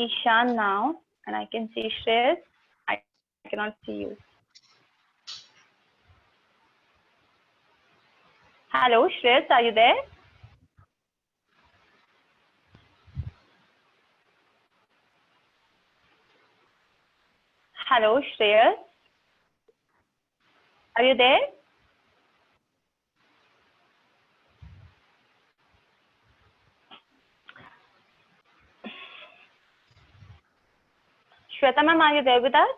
Ishan now, and I can see Shreyas. I cannot see you. Hello, Shreyas, are you there? Hello, Shreyas. Are you there? Shweta ma'am, are you there with us?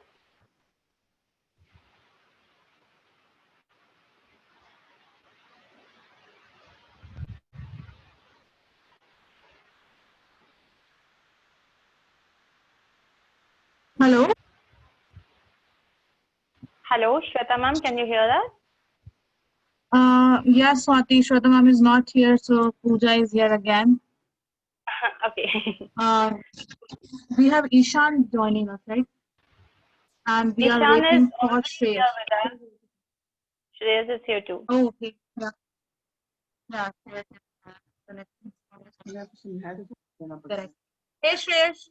Hello? Hello, Shweta ma'am, can you hear us? Yes, Swati, Shweta ma'am is not here, so Pooja is here again. Okay. We have Ishan joining us, right? And we are Ishan waiting is for already Shreyas. here with us. Shreyas is here too. Oh, okay. Yeah. Yeah. Correct. Hey, Shreyas.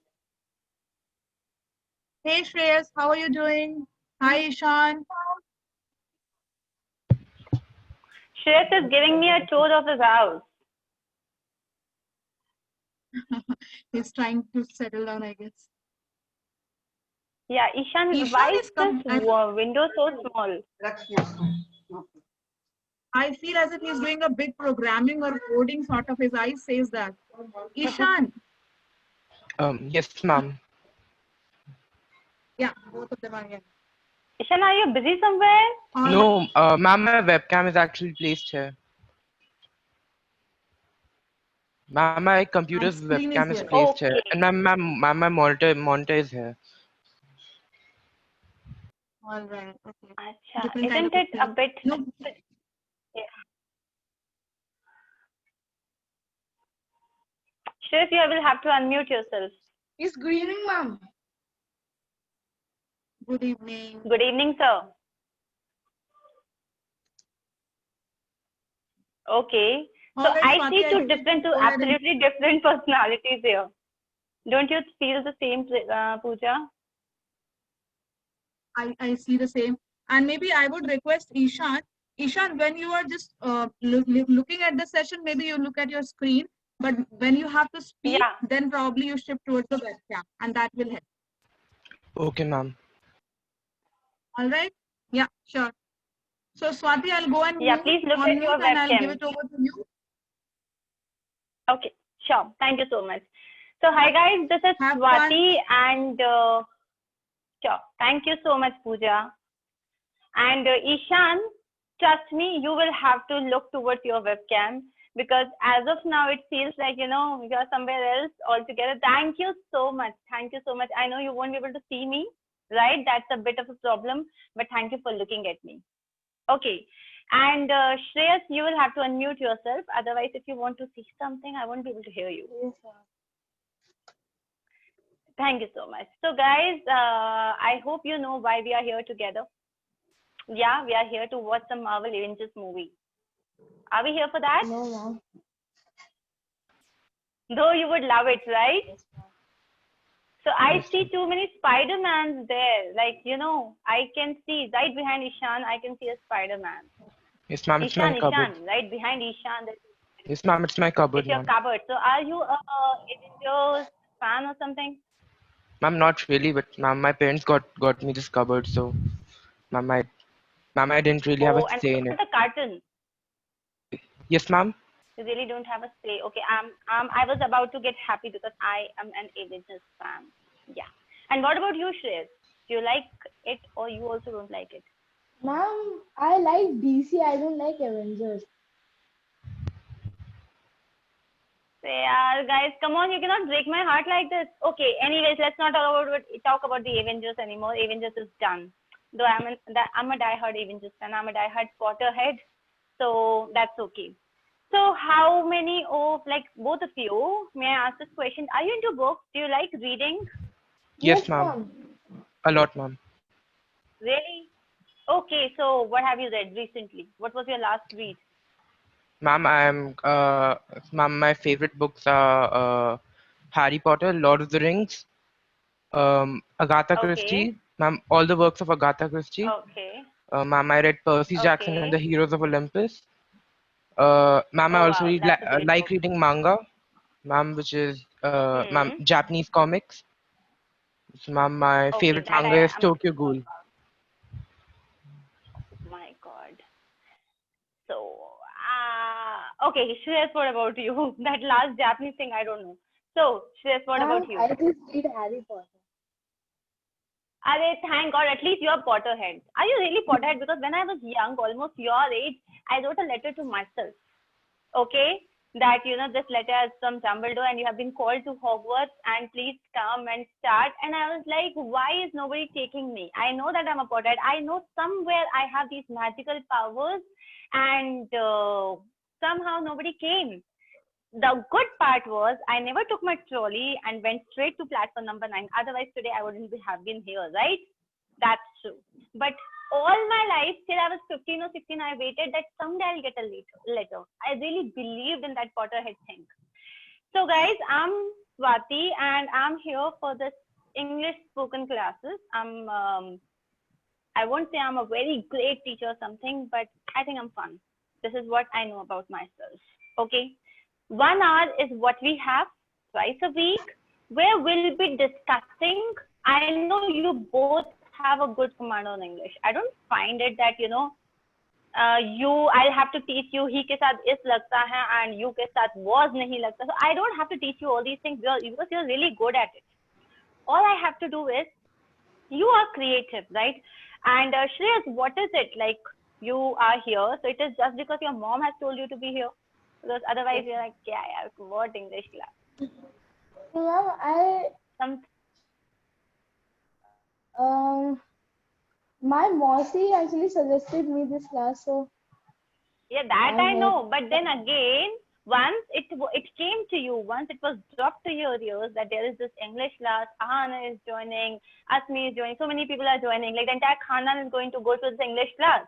Hey, Shreyas, how are you doing? Hi, Ishan. Shreyas is giving me a tour of his house. He's trying to settle down, I guess. Yeah, Ishan, Ishan why is is this window so small? I feel as if he's doing a big programming or coding sort of. His eyes says that. Ishan. Yes, ma'am. Yeah, both of them are here. Ishan, are you busy somewhere? No, ma'am, my webcam is actually placed here. Ma'am, my computer's screen webcam is is here. placed here, Okay. and ma'am, my monitor is here. All right. Okay. Acha, Different kind isn't of it a bit? No. Yeah. Shreyas, you will have to unmute yourself. It's good evening, ma'am. Good evening. Good evening, sir. Okay. So All right, I Swati, see I two think different, go ahead and- absolutely different personalities here. Don't you feel the same, Pooja? I see the same. And maybe I would request Ishan. Ishan, when you are just looking at the session, maybe you look at your screen. But when you have to speak, Yeah. then probably you shift towards the webcam, and that will help. Okay, ma'am. All right? Yeah, sure. So Swati, I'll go and Yeah, mute, please look on at mute, your and I'll give webcam. it over to you. Okay, sure. Thank you so much. So hi guys, this is Have Swati and sure. Thank you so much, Pooja. And Ishan, trust me, you will have to look towards your webcam because as of now it feels like you're somewhere else altogether. Thank you so much. Thank you so much. I know you won't be able to see me, right? That's a bit of a problem, but thank you for looking at me. Okay. And Shreyas, you will have to unmute yourself. Otherwise, if you want to see something, I won't be able to hear you. Yes, sir. Thank you so much. So guys, I hope you know why we are here together. Yeah, we are here to watch the Marvel Avengers movie. Are we here for that? No, ma'am. Though you would love it, right? Yes, ma'am. So I Yes, see ma'am. too many Spider-Mans there. Like, I can see right behind Ishan, I can see a Spider-Man. Yes, ma'am, it's my cupboard. Ishan, right behind Ishan. Yes, ma'am, it's my cupboard, It's your ma'am. cupboard. So are you a Avengers fan or something? Ma'am, not really, but ma'am, my parents got me this cupboard, so ma'am, I didn't really have Oh, a and say what in it. about the cartoon? Yes, ma'am. You really don't have a say. Okay, I was about to get happy because I am an Avengers fan. Yeah. And what about you, Shreyas? Do you like it or you also don't like it? Ma'am, I like DC. I don't like Avengers. Yeah, guys, come on, you cannot break my heart like this. Okay, anyways, let's not talk about the Avengers anymore. Avengers is done. Though I'm a diehard Avengers fan. I'm a diehard Potterhead, so that's okay. So how many of, like, both of you, may I ask this question? Are you into books? Do you like reading? Yes, ma'am. A lot, ma'am. Really? Okay, so what have you read recently? What was your last read? Ma'am, ma'am, my favorite books are Harry Potter, Lord of the Rings, Agatha Okay. Christie, ma'am, all the works of Agatha Christie. Okay. Ma'am, I read Percy Jackson and the Okay. Heroes of Olympus. Ma'am, I Oh also wow, read that's a great like book. reading manga, ma'am, which is ma'am, Hmm. Japanese comics. So, ma'am, my Okay, favorite that manga I is am. Tokyo Ghoul. My God. So, okay, Shreyas, what about you? That last Japanese thing, I don't know. So, Shreyas, what about you? I just read Harry Potter. Arey, thank God, at least you're Potterhead. Are you really Potterhead? Because when I was young, almost your age, I wrote a letter to myself. Okay, that this letter is from Dumbledore and you have been called to Hogwarts and please come and start. And I was like, why is nobody taking me? I know that I'm a Potterhead. I know somewhere I have these magical powers, and somehow nobody came. The good part was I never took my trolley and went straight to platform number 9. Otherwise, today I wouldn't have been here, right? That's true. But all my life, till I was 15 or 16, I waited that someday I'll get a letter. I really believed in that Potterhead thing. So, guys, I'm Swati and I'm here for this English spoken classes. I won't say I'm a very great teacher or something, but I think I'm fun. This is what I know about myself. Okay. 1 hour is what we have twice a week, where we'll be discussing. I know you both have a good command on English. I don't find it that, I'll have to teach you he ke saath is lagta hai and you ke saath was nahi lagta. So I don't have to teach you all these things because you're really good at it. All I have to do is you are creative, right? And Shreyas, what is it like? You are here, so it is just because your mom has told you to be here, because otherwise you're like, yeah, what English class? So, ma'am, Some my Mossy actually suggested me this class, so yeah, that I'm I here. know. But then again, once it came to you, once it was dropped to your ears that there is this English class, Ahana is joining, Asmi is joining, so many people are joining, like the entire Khandan is going to go to this English class.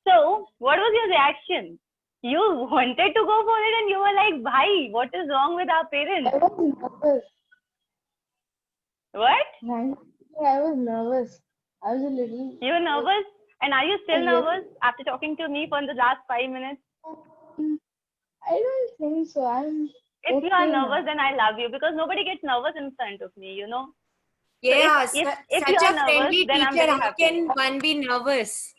So, what was your reaction? You wanted to go for it and you were like, bhai, what is wrong with our parents? I was nervous. What? I was nervous. I was a little. You were nervous? And are you still Yes. nervous after talking to me for the last 5 minutes? I don't think so. If okay you are nervous, now. then I love you because nobody gets nervous in front of me, Yeah, So if you such are a nervous, friendly then I'm teacher. very How happy. can one be nervous?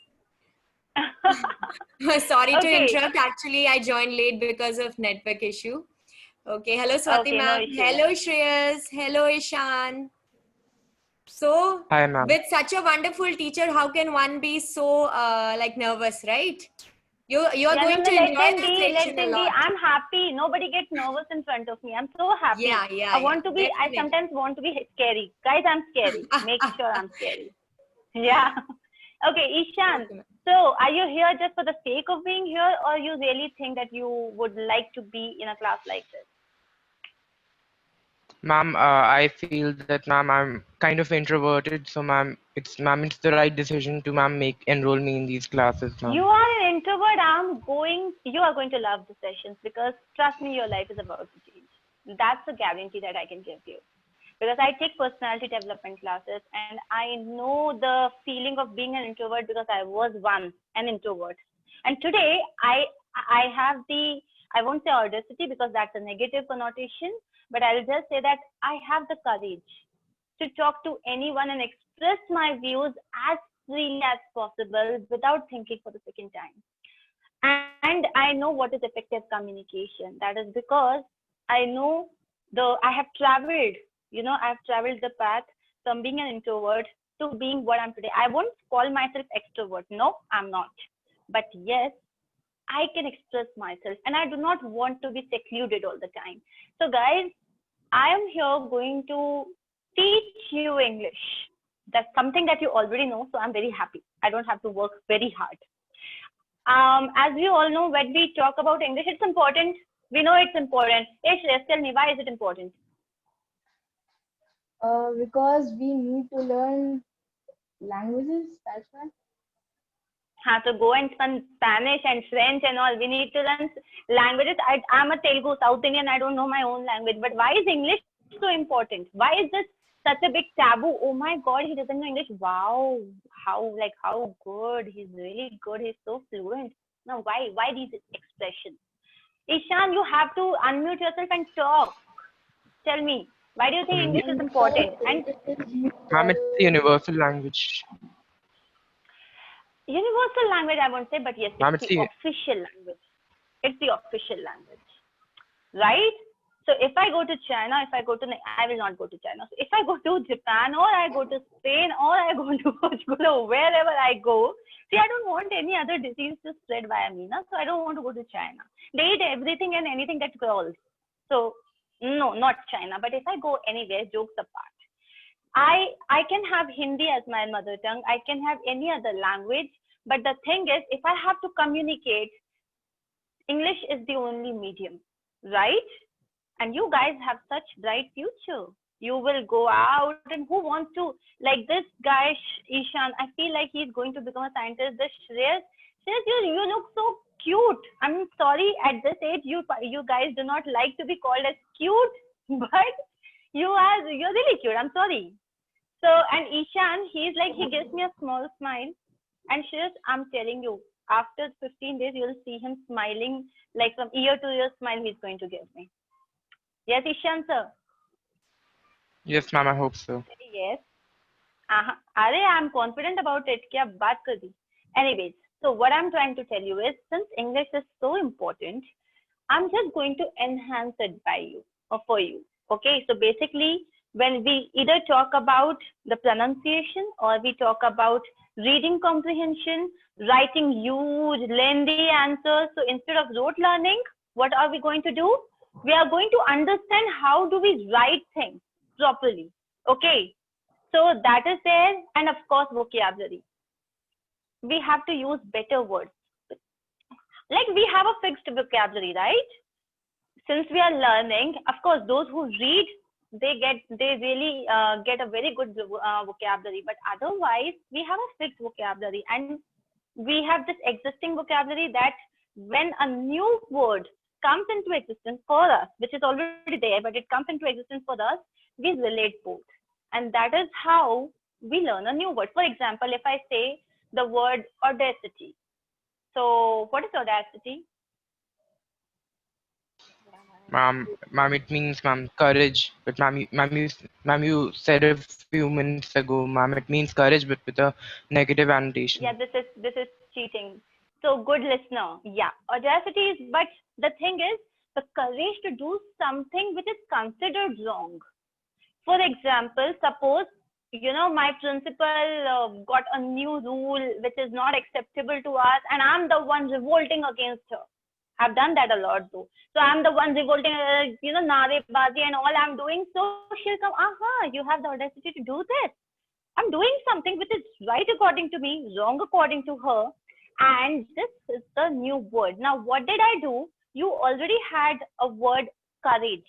Sorry to Okay. interrupt. Actually, I joined late because of network issue. Okay. Hello, Swati Okay, no ma'am. issue. Hello, Shreyas. Hello, Ishan. So, Hi, ma'am. with such a wonderful teacher, how can one be so like nervous, right? You are going to enjoy the session a lot. I'm happy. Nobody gets nervous in front of me. I'm so happy. Yeah. I Definitely. sometimes want to be scary. Guys, I'm scary. Make sure I'm scary. Yeah. Okay, Ishan. Okay, ma'am. So, are you here just for the sake of being here, or you really think that you would like to be in a class like this? Ma'am, I feel that, ma'am, I'm kind of introverted, so ma'am, it's the right decision to, ma'am, enroll me in these classes, ma'am. You are an introvert. You are going to love the sessions because trust me, your life is about to change. That's a guarantee that I can give you. Because I take personality development classes and I know the feeling of being an introvert because I was once an introvert. And today I have I won't say audacity because that's a negative connotation, but I'll just say that I have the courage to talk to anyone and express my views as freely as possible without thinking for the second time. And I know what is effective communication. That is because I know I have traveled, the path from being an introvert to being what I'm today. I won't call myself extrovert. No, I'm not. But yes, I can express myself and I do not want to be secluded all the time. So guys, I am here going to teach you English. That's something that you already know. So I'm very happy. I don't have to work very hard. As we all know, when we talk about English, it's important. We know it's important. Shreyas, tell me, why is it important? Because we need to learn languages. That's why. To go and learn Spanish and French and all. We need to learn languages. I'm a Telugu, South Indian. I don't know my own language. But why is English so important? Why is this such a big taboo? Oh my God, he doesn't know English. Wow, how good. He's really good. He's so fluent. Now, why these expressions? Ishan, you have to unmute yourself and talk. Tell me, why do you think English is important? And Ma'am, it's a universal language. universal language, I won't say, but yes, Ma'am, it's the official language. It's the official language, right? So if I go to China, I will not go to China. So if I go to Japan, or I go to Spain, or I go to Portugal, wherever I go, see, I don't want any other disease to spread via me, na? So I don't want to go to China. They eat everything and anything that crawls. So no, not China. But if I go anywhere, jokes apart, I can have Hindi as my mother tongue. I can have any other language. But the thing is, if I have to communicate, English is the only medium, right? And you guys have such bright future. You will go out, and who wants to, like this guy, Ishan, I feel like he's going to become a scientist. This Shreyas, you look so cute. I'm sorry, at this age, you guys do not like to be called as cute, but you're really cute. I'm sorry. So, and Ishan, he gives me a small smile. And Shreyas, I'm telling you, after 15 days, you'll see him smiling, like from ear to ear smile he's going to give me. Yes, Ishan, sir. Yes, ma'am, I hope so. Yes. I'm confident about it. Kya baat kar di? Anyways, so what I'm trying to tell you is, since English is so important, I'm just going to enhance it by you or for you. Okay, so basically, when we either talk about the pronunciation, or we talk about reading comprehension, writing huge, lengthy answers, so instead of rote learning, what are we going to do? We are going to understand how do we write things properly. Okay, so that is there. And of course, vocabulary. We have to use better words. Like we have a fixed vocabulary, right? Since we are learning, of course, those who read, they really get a very good vocabulary. But otherwise, we have a fixed vocabulary, and we have this existing vocabulary that when a new word comes into existence for us, which is already there, but it comes into existence for us, we relate both. And that is how we learn a new word. For example, if I say the word audacity. So what is audacity? Ma'am, it means, ma'am, courage. But ma'am, you said a few minutes ago, ma'am, it means courage, but with a negative annotation. Yeah, this is cheating. So good listener. Yeah, audacity is, but the thing is, the courage to do something which is considered wrong. For example, suppose, my principal got a new rule which is not acceptable to us, and I'm the one revolting against her. I've done that a lot though. So I'm the one revolting, narebazi and all I'm doing. So she'll come, you have the audacity to do this. I'm doing something which is right according to me, wrong according to her. And this is the new word. Now, what did I do? You already had a word courage,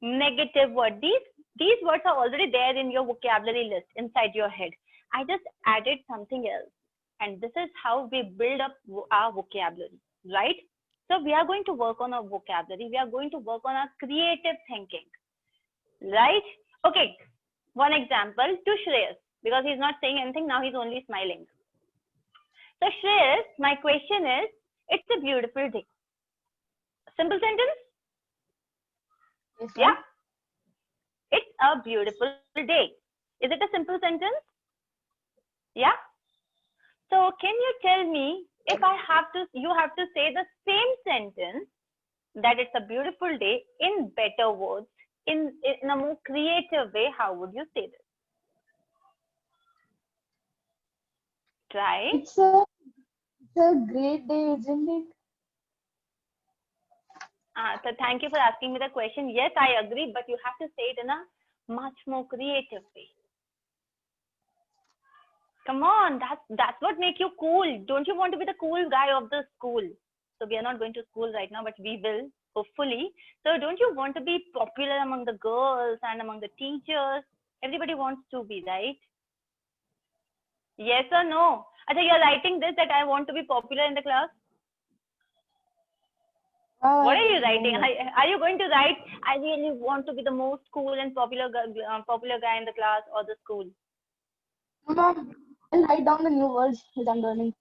negative word. These words are already there in your vocabulary list inside your head. I just added something else. And this is how we build up our vocabulary, right? So we are going to work on our vocabulary. We are going to work on our creative thinking, right? Okay, one example to Shreyas, because he's not saying anything, now he's only smiling. So Shreyas, my question is, it's a beautiful day. Simple sentence? Yes, Yeah? It's a beautiful day. Is it a simple sentence? Yeah? So can you tell me, if you have to say the same sentence, that it's a beautiful day, in better words, in a more creative way, how would you say this? Try. It's a great day, isn't it? So thank you for asking me the question. Yes, I agree, but you have to say it in a much more creative way. Come on, that's what makes you cool. Don't you want to be the cool guy of the school? So we are not going to school right now, but we will, hopefully. So don't you want to be popular among the girls and among the teachers? Everybody wants to be, right? Yes or no? Achha, you're writing this that I want to be popular in the class? What are you writing? Are you going to write, I really want to be the most cool and popular guy in the class or the school? Mom, I'll write down the new words which I'm learning.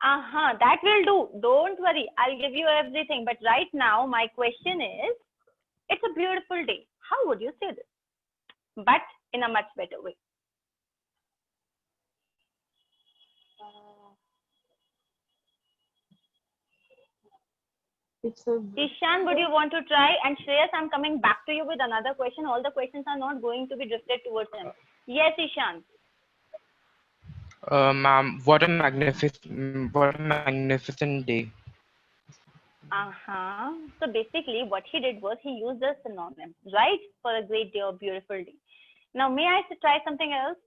That will do. Don't worry. I'll give you everything. But right now, my question is, it's a beautiful day. How would you say this? But in a much better way. It's a Ishan, would you want to try? And Shreyas, I'm coming back to you with another question. All the questions are not going to be drifted towards him. Yes, Ishan. Ma'am, what a magnificent day. So basically, what he did was he used a synonym, right, for a great day or beautiful day. Now, may I try something else?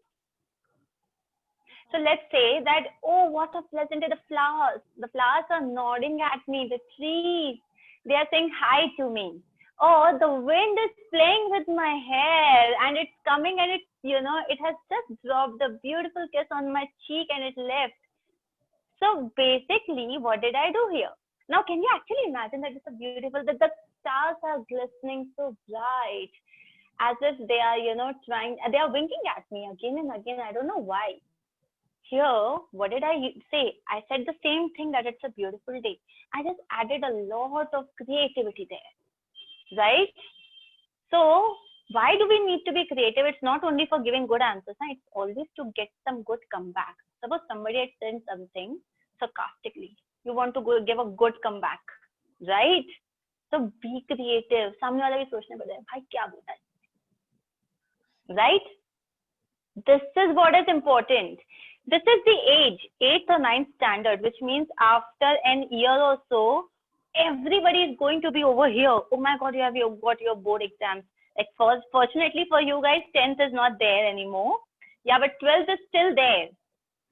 So let's say that, oh, what a pleasant day, the flowers. The flowers are nodding at me, the trees, they are saying hi to me. Oh, the wind is playing with my hair and it's coming and it's, it has just dropped a beautiful kiss on my cheek and it left. So basically, what did I do here? Now, can you actually imagine that it's a beautiful, that the stars are glistening so bright, as if they are, they are winking at me again and again. I don't know why. Here, what did I say? I said the same thing, that it's a beautiful day. I just added a lot of creativity there, right? So why do we need to be creative? It's not only for giving good answers, it's always to get some good comeback. Suppose somebody had said something sarcastically. You want to give a good comeback, right? So be creative. सामने वाला भी सोचने पड़ता है, भाई क्या बोला है, right? This is what is important. This is the age, 8th or 9th standard, which means after an year or so, everybody is going to be over here. Oh my God, you have got your board exams. Like fortunately for you guys, 10th is not there anymore. Yeah, but 12th is still there,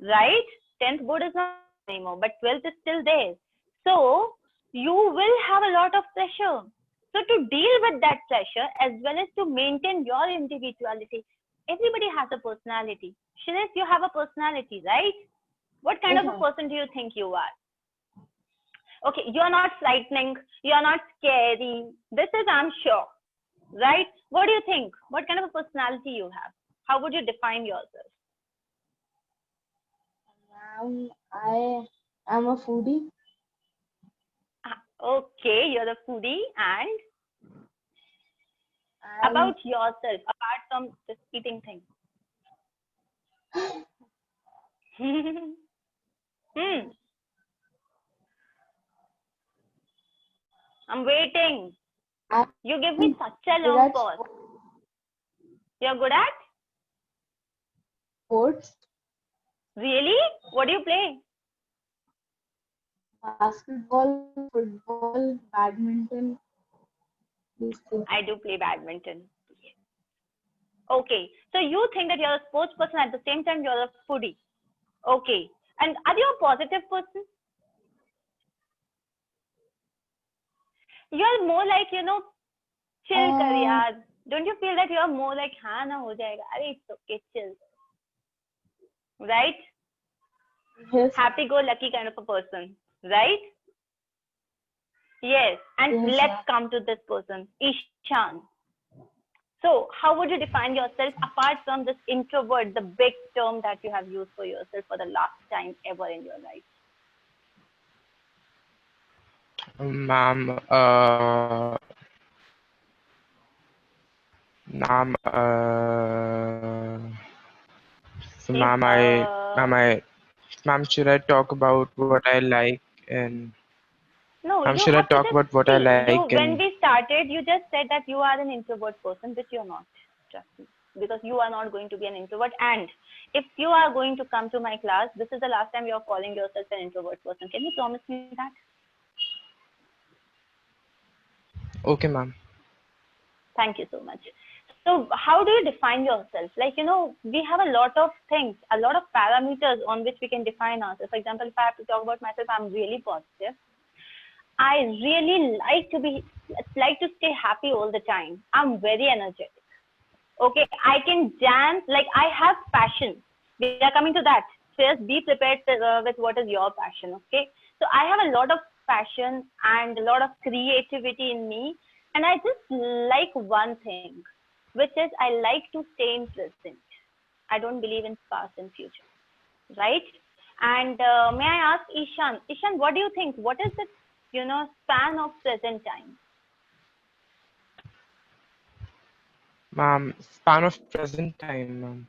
right? 10th board is not anymore, but 12th is still there. So you will have a lot of pressure. So to deal with that pressure, as well as to maintain your individuality, everybody has a personality. Shreyas, you have a personality, right? What kind of a person do you think you are? Okay, you're not frightening, you're not scary. This is, I'm sure, right? What do you think? What kind of a personality you have? How would you define yourself? I am a foodie. Okay, you're a foodie. And about yourself, apart from this eating thing. I'm waiting. You give me such a long pause. You're good at? Sports. Really? What do you play? Basketball, football, badminton. I do play badminton. Okay. So you think that you're a sports person, at the same time you're a foodie. Okay. And are you a positive person? You're more like, chill kar yaar. Don't you feel that you're more like, haan na ho jayega? Arey, it's okay, chill. Right? Yes. Happy-go-lucky kind of a person, right? Yes. And Yes, let's come to this person, Ishan. So how would you define yourself apart from this introvert, the big term that you have used for yourself for the last time ever in your life? Ma'am, so ma'am, should I talk about what I like and? No, you should I have to talk just about what I like? When we started, you just said that you are an introvert person, which you're not. Trust me, because you are not going to be an introvert. And if you are going to come to my class, this is the last time you're calling yourself an introvert person. Can you promise me that? Okay, ma'am. Thank you so much. So how do you define yourself? Like, we have a lot of things, a lot of parameters on which we can define ourselves. For example, if I have to talk about myself, I'm really positive. I really like to stay happy all the time. I'm very energetic. Okay, I can dance, like I have passion. We are coming to that. First, be prepared with what is your passion, okay? So I have a lot of passion and a lot of creativity in me. And I just like one thing, which is I like to stay in present. I don't believe in past and future, right? And may I ask Ishan? Ishan, what do you think? What is the span of present time? Ma'am, span of present time, ma'am.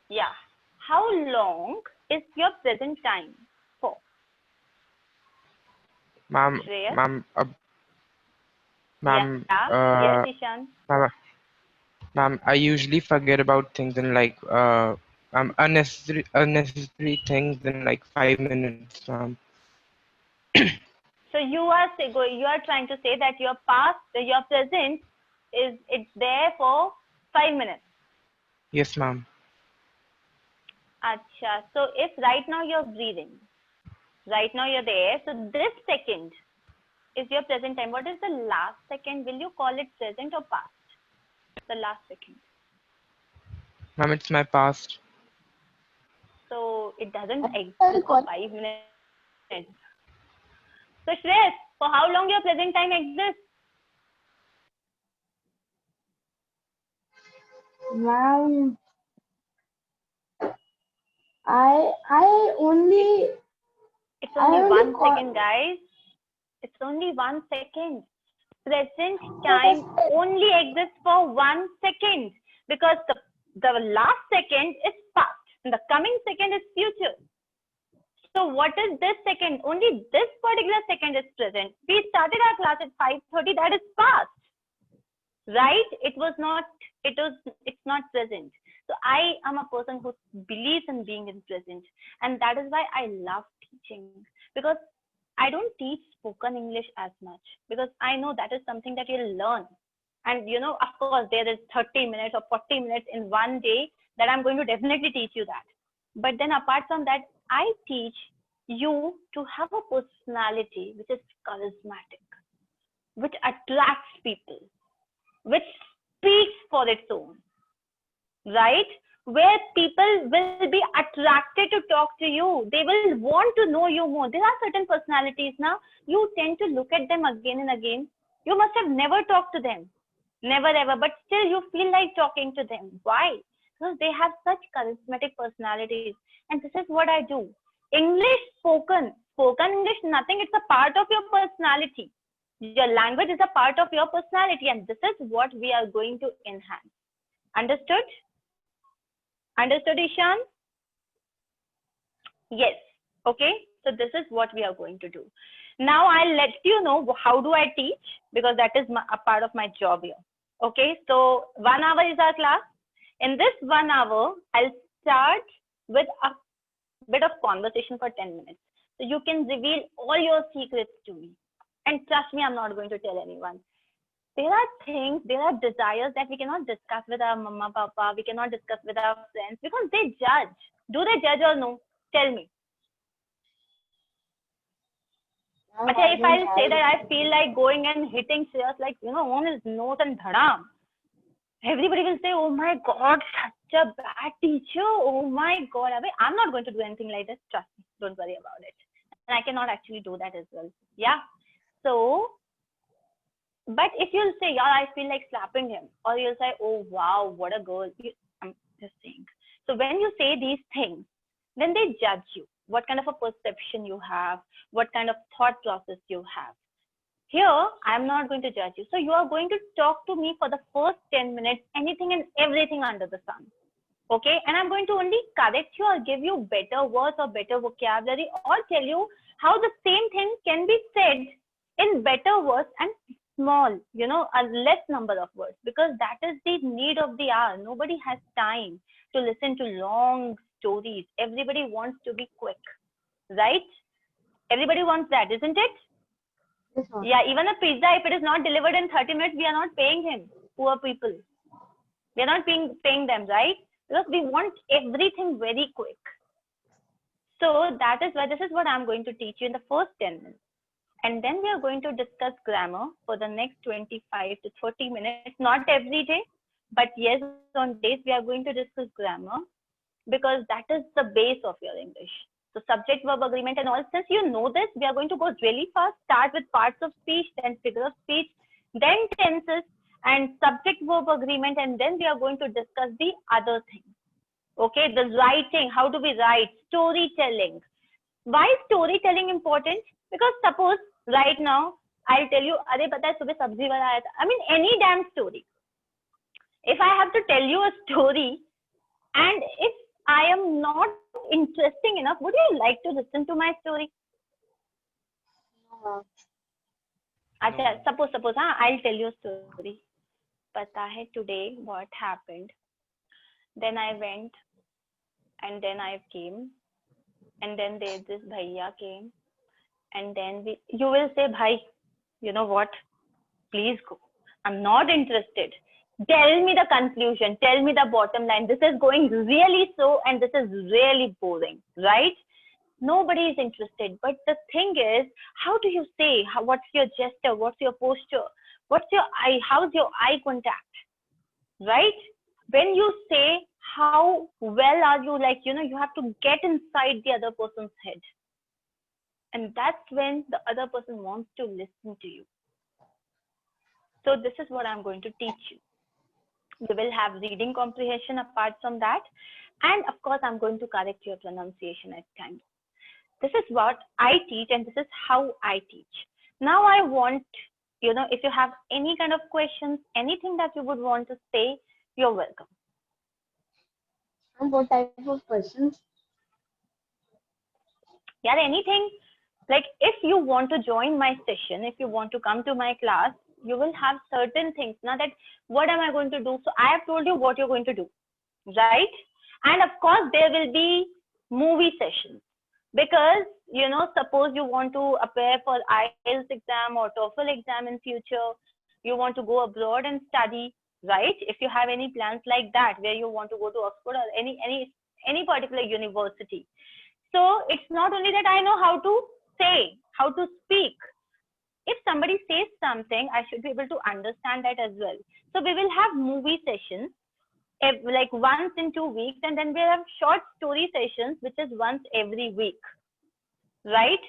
Yeah. How long is your present time for? Ma'am, Shreyas? ma'am, ma'am, Yes, Ishan. ma'am, I usually forget about things in like unnecessary things in like 5 minutes, ma'am. So you are trying to say that your present it's there for 5 minutes. Yes, ma'am. Acha. So if right now you're breathing, right now you're there, so this second is your present time. What is the last second? Will you call it present or past? The last second. Ma'am, it's my past. So it doesn't I exist for call- 5 minutes. So Shreyas, for how long your present time exists? Ma'am, I only It's I only only 1 second, guys. It's only 1 second. Present time only exists for 1 second because the last second is past and the coming second is future. So what is this second? Only this particular second is present. We started our class at 5:30. That is past, right? It's not present. So I am a person who believes in being in present, and that is why I love teaching, because I don't teach spoken English as much because I know that is something that you'll learn. And of course, there is 30 minutes or 40 minutes in one day that I'm going to definitely teach you that. But then apart from that, I teach you to have a personality which is charismatic, which attracts people, which speaks for its own, right? Where people will be attracted to talk to you. They will want to know you more. There are certain personalities now, you tend to look at them again and again. You must have never talked to them, never ever, but still you feel like talking to them. Why? Because they have such charismatic personalities. And this is what I do. English spoken English, nothing, it's a part of your personality. Your language is a part of your personality, and this is what we are going to enhance. Understood? Understood, Ishan? Yes. Okay. So this is what we are going to do. Now I'll let you know how do I teach, because that is a part of my job here. Okay. So 1 hour is our class. In this 1 hour, I'll start with a bit of conversation for 10 minutes. So you can reveal all your secrets to me. And trust me, I'm not going to tell anyone. There are things, there are desires that we cannot discuss with our mama, papa, we cannot discuss with our friends because they judge. Do they judge or no? Tell me. Ma'am, Okay, if I'll say have- that I feel like going and hitting Shreyas like, on his nose and dhadam, everybody will say, oh my God, such a bad teacher. Oh my God. I'm not going to do anything like this. Trust me. Don't worry about it. And I cannot actually do that as well. Yeah. So, but if you'll say, yeah, I feel like slapping him, or you'll say, oh wow, what a girl. I'm just saying. So when you say these things, then they judge you. What kind of a perception you have, what kind of thought process you have. Here, I'm not going to judge you. So you are going to talk to me for the first 10 minutes, anything and everything under the sun. Okay. And I'm going to only correct you or give you better words or better vocabulary, or tell you how the same thing can be said in better words and small, a less number of words, because that is the need of the hour. Nobody has time to listen to long stories. Everybody wants to be quick, right? Everybody wants that, isn't it? Yes, ma'am. Yeah, even a pizza, if it is not delivered in 30 minutes, we are not paying him. Poor people. We are not paying them, right? Because we want everything very quick. So that is why this is what I'm going to teach you in the first 10 minutes. And then we are going to discuss grammar for the next 25 to 30 minutes, not every day, but yes, on days we are going to discuss grammar, because that is the base of your English. So subject verb agreement and all. Since you know this, we are going to go really fast. Start with parts of speech, then figure of speech, then tenses and subject verb agreement, and then we are going to discuss the other things. Okay, the writing, how do we write, storytelling. Why is storytelling important? Because suppose right now I'll tell you, अरे पता है सुबह सब्जी वाला आया था. I mean any damn story. If I have to tell you a story, and if I am not interesting enough, would you like to listen to my story? No. अच्छा, suppose हाँ, I'll tell you a story. पता है today what happened. Then I went, and then I came, and then there's this bhaiya came, and then you will say, bhai, you know what? Please go. I'm not interested. Tell me the conclusion. Tell me the bottom line. This is going really slow, and this is really boring, right? Nobody is interested. But the thing is, how do you say? What's your gesture? What's your posture? What's your eye? How's your eye contact? Right? When you say how well are you, like, you know, you have to get inside the other person's head. And that's when the other person wants to listen to you. So this is what I'm going to teach you. You will have reading comprehension apart from that. And of course, I'm going to correct your pronunciation at times. This is what I teach, and this is how I teach. Now I want, you know, if you have any kind of questions, anything that you would want to say, you're welcome. And what type of questions? Yeah, anything. Like if you want to join my session, if you want to come to my class, you will have certain things. Now that what am I going to do? So I have told you what you're going to do, right? And of course, there will be movie sessions. Because, you know, suppose you want to appear for IELTS exam or TOEFL exam in future, you want to go abroad and study, right? If you have any plans like that, where you want to go to Oxford or any particular university. So it's not only that I know how to say, how to speak. If somebody says something, I should be able to understand that as well. So we will have movie sessions, like once in 2 weeks, and then we have short story sessions, which is once every week, right?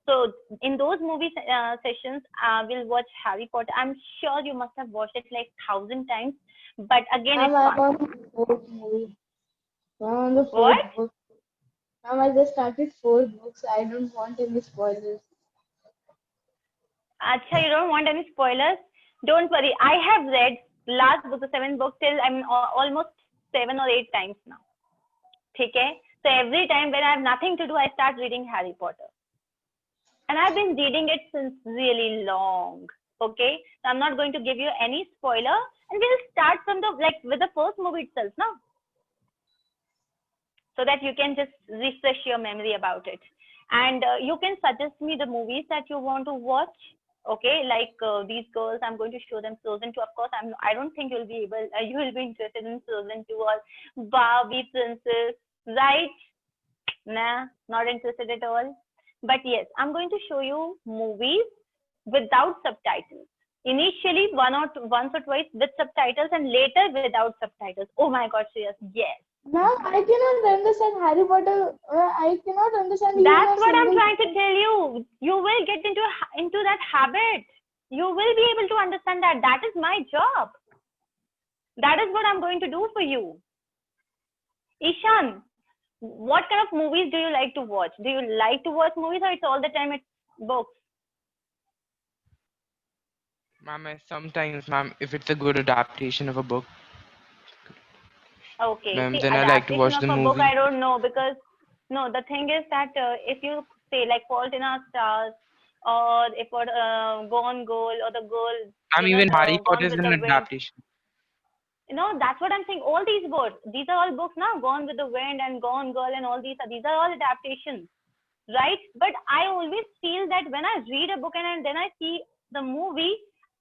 So in those movie sessions, we'll watch Harry Potter. I'm sure you must have watched it like 1,000 times, but again, it's I'm fun. on the fourth movie. I'm on the fourth What? book. I just started 4 books. I don't want any spoilers. Acha, you don't want any spoilers? Don't worry. I have read last book, the 7th book, till I'm almost 7 or 8 times now. Okay? So every time when I have nothing to do, I start reading Harry Potter. And I've been reading it since really long. Okay? So I'm not going to give you any spoiler. And we'll start from with the first movie itself now. So that you can just refresh your memory about it. And you can suggest me the movies that you want to watch. Okay, like these girls, I'm going to show them Frozen 2. Of course, I don't think you'll be able, you will be interested in Frozen 2 or Barbie Princess, right? Nah, not interested at all. But yes, I'm going to show you movies without subtitles. Initially, once or twice with subtitles, and later without subtitles. Oh my God, Shreyas, yes. Now I cannot understand Harry Potter. I cannot understand. That's what I'm trying to tell you. You will get into that habit. You will be able to understand that. That is my job. That is what I'm going to do for you. Ishan, what kind of movies do you like to watch? Do you like to watch movies, or it's all the time it's books? Ma'am, sometimes, ma'am, if it's a good adaptation of a book. Okay. Ma'am, See, then I like to watch the adaptation of a book, movie. I don't know, because no, the thing is that if you say like Fault in Our Stars, or if Gone Girl, or the girl, I mean, even Harry Potter Gone is with an the Wind. adaptation. You know, that's what I'm saying. All these books, these are all books now. Gone with the Wind and Gone Girl and all these are all adaptations, right? But I always feel that when I read a book and then I see the movie,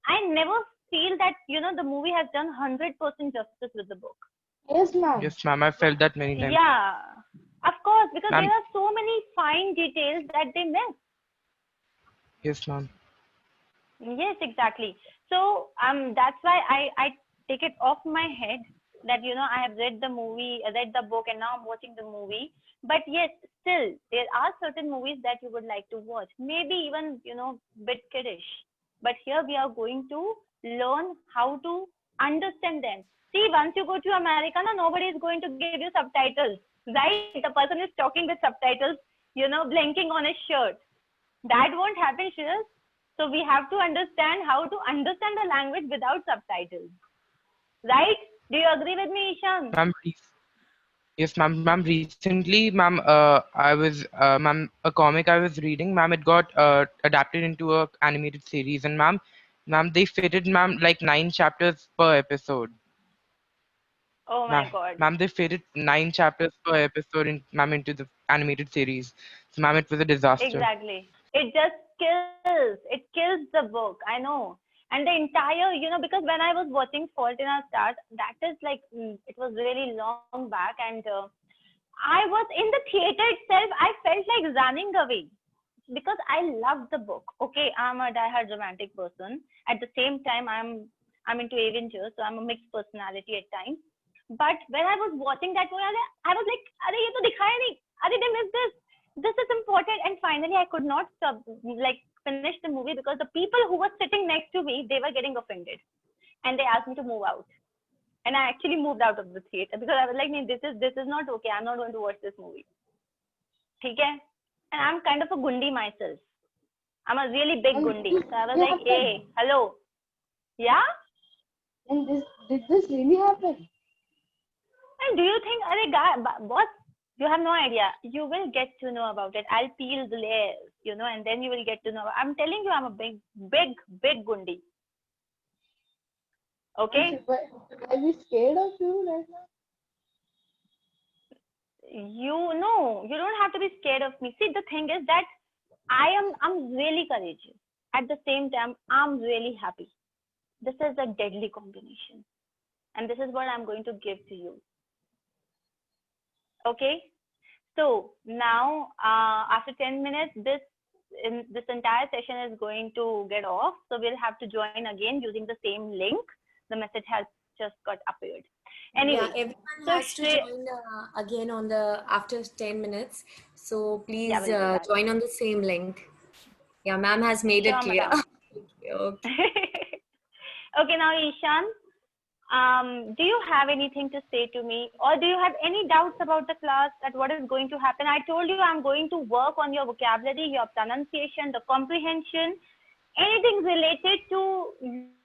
I never feel that, you know, the movie has done 100% justice with the book. Yes, ma'am. Yes, ma'am. I felt that many times. Yeah, of course, because Ma'am. there are so many fine details that they miss. Yes, ma'am. Yes, exactly. So that's why I take it off my head that I have read the movie, read the book, and now I'm watching the movie. But yes, still there are certain movies that you would like to watch, maybe even bit kiddish. But here we are going to learn how to understand them. See, once you go to America, nobody is going to give you subtitles, right? The person is talking with subtitles, blinking on his shirt. That won't happen, Shreyas. So we have to understand how to understand the language without subtitles, right? Do you agree with me, Ishan? Ma'am, yes, ma'am. Ma'am, recently, ma'am, I was, ma'am, a comic I was reading, ma'am, it got adapted into a animated series, and ma'am, they fitted, ma'am, like 9 chapters per episode. Oh my God. Ma'am, they fitted 9 chapters per episode into the animated series. So, ma'am, it was a disaster. Exactly. It just kills. It kills the book. I know. And the entire, because when I was watching Fault in Our Stars, that is like, it was really long back. And I was in the theater itself, I felt like running away because I loved the book. Okay, I'm a diehard romantic person. At the same time, I'm into Avengers, so I'm a mixed personality at times. But when I was watching that movie, I was like, "Arey, ye to dikhaya nahi. Arey, they missed this. This is important." And finally, I could not stop, finish the movie because the people who were sitting next to me, they were getting offended, and they asked me to move out. And I actually moved out of the theater because I was like, this is not okay. I'm not going to watch this movie. Okay? And I'm kind of a gundi myself. I'm a really big gundi. So I was like, hey, hello. Yeah? And did this really happen? And do you think, boss, you have no idea. You will get to know about it. I'll peel the layers, and then you will get to know. I'm telling you, I'm a big gundi. Okay? But are we scared of you right now? You don't have to be scared of me. See, the thing is that I'm really courageous. At the same time, I'm really happy. This is a deadly combination. And this is what I'm going to give to you. Okay? So now, after 10 minutes, this entire session is going to get off. So we'll have to join again using the same link. The message has just got appeared. Anyway, yeah, everyone has to join again on the after 10 minutes. So please join on the same link. Yeah, ma'am has made it clear. Okay. Okay, now Ishan, do you have anything to say to me, or do you have any doubts about the class, that what is going to happen? I told you I'm going to work on your vocabulary, your pronunciation, the comprehension, anything related to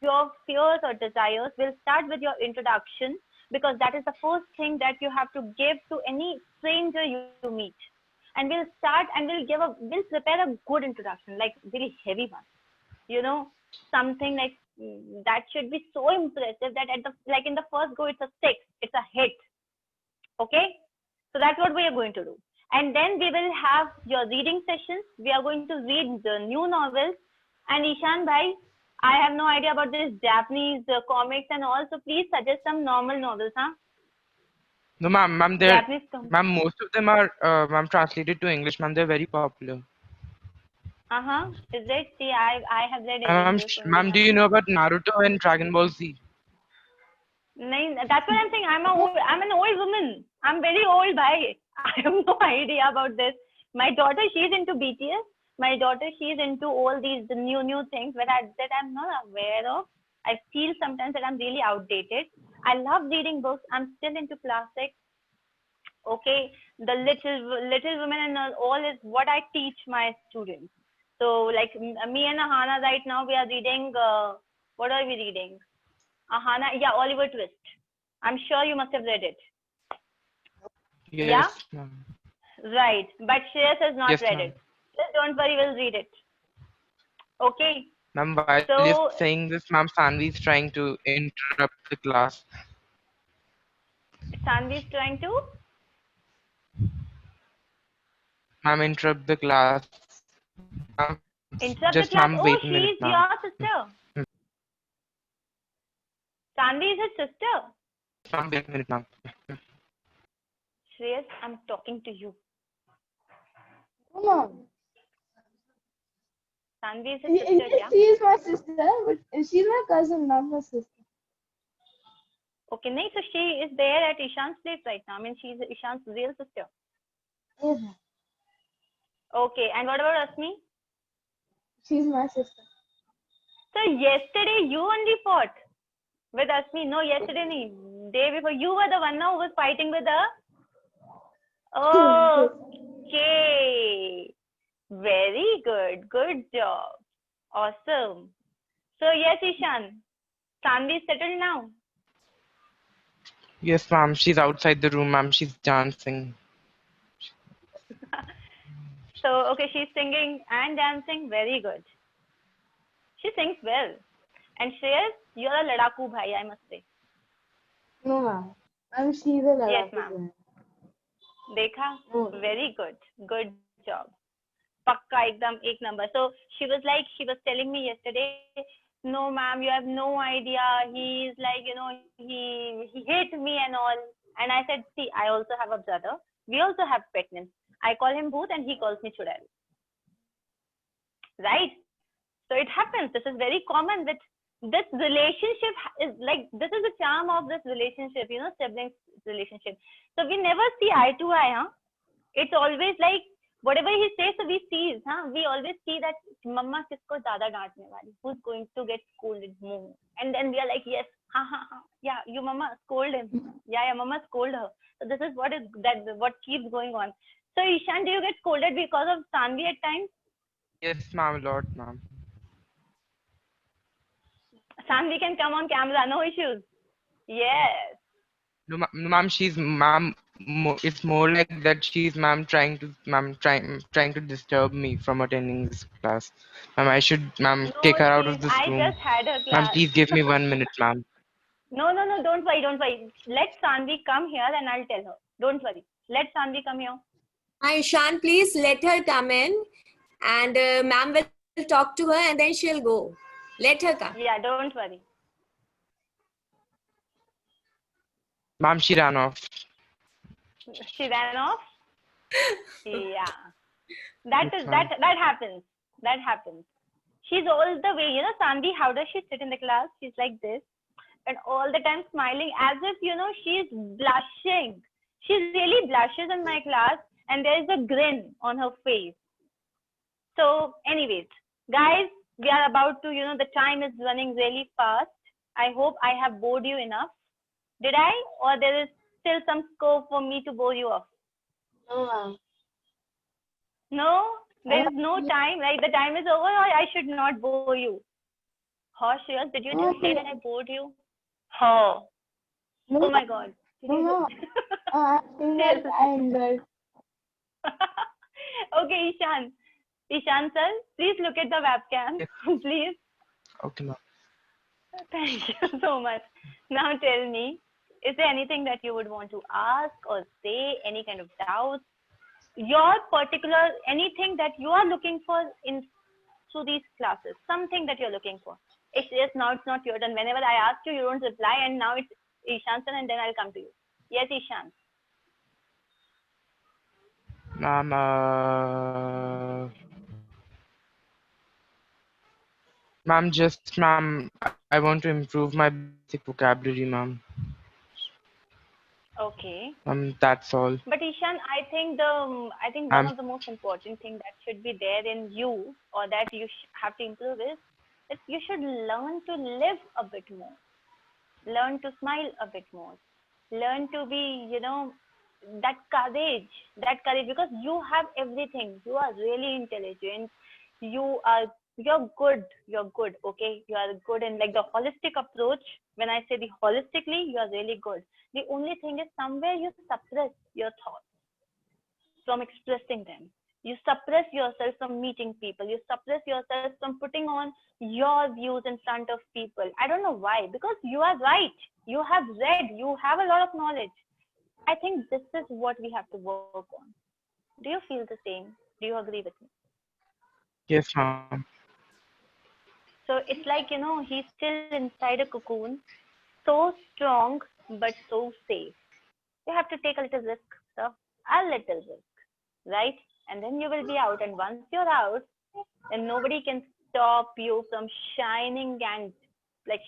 your fears or desires. We'll start with your introduction, because that is the first thing that you have to give to any stranger you meet. And we'll start and we'll prepare a good introduction, like really heavy one. Something like that should be so impressive that in the first go, it's a 6, it's a hit. Okay? So that's what we are going to do. And then we will have your reading sessions. We are going to read the new novels. And Ishan bhai, I have no idea about this Japanese comics and all, so please suggest some normal novels, huh? No, ma'am, ma'am, most of them are, ma'am, translated to English, ma'am. They're very popular. Is it? See, I have read Ma'am, do you know about Naruto and Dragon Ball Z? That's what I'm saying. I'm an old woman. I'm very old, bhai. I have no idea about this. My daughter, she's into BTS. My daughter, she's into all these new things that I'm not aware of. I feel sometimes that I'm really outdated. I love reading books. I'm still into classics. Okay, the Little Women and all is what I teach my students. So like me and Ahana right now, we are reading, what are we reading? Ahana, yeah, Oliver Twist. I'm sure you must have read it. Yes, yeah? Right, but Shreyas has not read it. Just don't worry, we'll read it. Okay. Ma'am, while you're saying this, ma'am, Sanvi is trying to interrupt the class. Sanvi is trying to? Ma'am, interrupt the class. Interrupt the class? Oh, she's your sister. Sanvi is his sister. Ma'am, wait a minute, ma'am. Shreyas, I'm talking to you. Come on. Sanvi is his sister, yeah? She is my sister, but she's my cousin, not my sister. Okay, nahi, so she is there at Ishan's place right now. I mean, she's Ishan's real sister. Yes, ma'am. Okay, and what about Asmi? She's my sister. So yesterday you only fought with Asmi. No, yesterday nahi. Day before you were the one now who was fighting with her. Okay. Very good. Good job. Awesome. So yes, Ishan. Sanvi is settled now. Yes, ma'am. She's outside the room, ma'am. She's dancing. So okay, she's singing and dancing. Very good. She sings well. And Shreyas, you're a ladaku bhai, I must say. No, ma'am. Ma'am, she's a Yes, Ladakhi ma'am. woman. Dekha? No. Very good. Good job. Pakka ekdam ek number. So she was telling me yesterday, no ma'am, you have no idea. He's like, he hit me and all. And I said, see, I also have a brother. We also have pet names. I call him Bhoot and he calls me Chudail. Right? So it happens. This is very common with this relationship is like, this is the charm of this relationship, siblings relationship. So we never see eye to eye, huh? It's always like, whatever he says, so we see, huh? We always see that mama kisko zyada daantne wali, who's going to get scolded more. And then we are like, yes, yeah, you mama scold him. Yeah, mama scold her. So this is what keeps going on. So Ishan, do you get scolded because of Sanvi at times? Yes, ma'am. A lot, ma'am. Sanvi can come on camera, no issues. Yes. No, ma'am. It's more like that. She's trying to disturb me from attending this class. Ma'am, I should No, take her out of this I room. just had her Ma'am, class. please give me 1 minute, ma'am. No, don't worry. Let Sanvi come here and I'll tell her. Don't worry. Let Sanvi come here. Hi, Ishan, please let her come in and ma'am will talk to her and then she'll go. Let her come. Yeah, don't worry. Ma'am, she ran off. She ran off. Yeah, that happens. That happens. She's all the way, Sanvi. How does she sit in the class? She's like this, and all the time smiling as if she's blushing. She really blushes in my class, and there is a grin on her face. So, anyways, guys, we are about to, the time is running really fast. I hope I have bored you enough. Did I? Or there is still some scope for me to bore you off? No, ma'am. No? There is no time, like the time is over, or I should not bore you? Oh, Shreyas, did you just say that I bored you? Oh. No, Oh my God. no. I think that I enjoyed. Okay, Ishan. Ishan sir, please look at the webcam. Yes. Please. Okay, ma'am. Thank you so much. Now tell me, is there anything that you would want to ask or say, any kind of doubts? Your particular, anything that you are looking for in through these classes, something that you're looking for. It's not your turn. Whenever I ask you, you don't reply, and now it's Ishan sir, and then I'll come to you. Yes, Ishan. Ma'am, I want to improve my basic vocabulary, ma'am. Okay. That's all. But Ishan, I think one of the most important thing that should be there in you, or that you have to improve, is that you should learn to live a bit more, learn to smile a bit more, learn to be, that courage, because you have everything. You are really intelligent. You're good. Okay, you are good in like the holistic approach. When I say the holistically, you are really good. The only thing is somewhere you suppress your thoughts from expressing them. You suppress yourself from meeting people. You suppress yourself from putting on your views in front of people. I don't know why, because you are right. You have read, you have a lot of knowledge. I think this is what we have to work on. Do you feel the same? Do you agree with me? Yes, ma'am. So it's like, he's still inside a cocoon, so strong, but so safe. You have to take a little risk, sir. A little risk, right? And then you will be out. And once you're out, then nobody can stop you from shining and like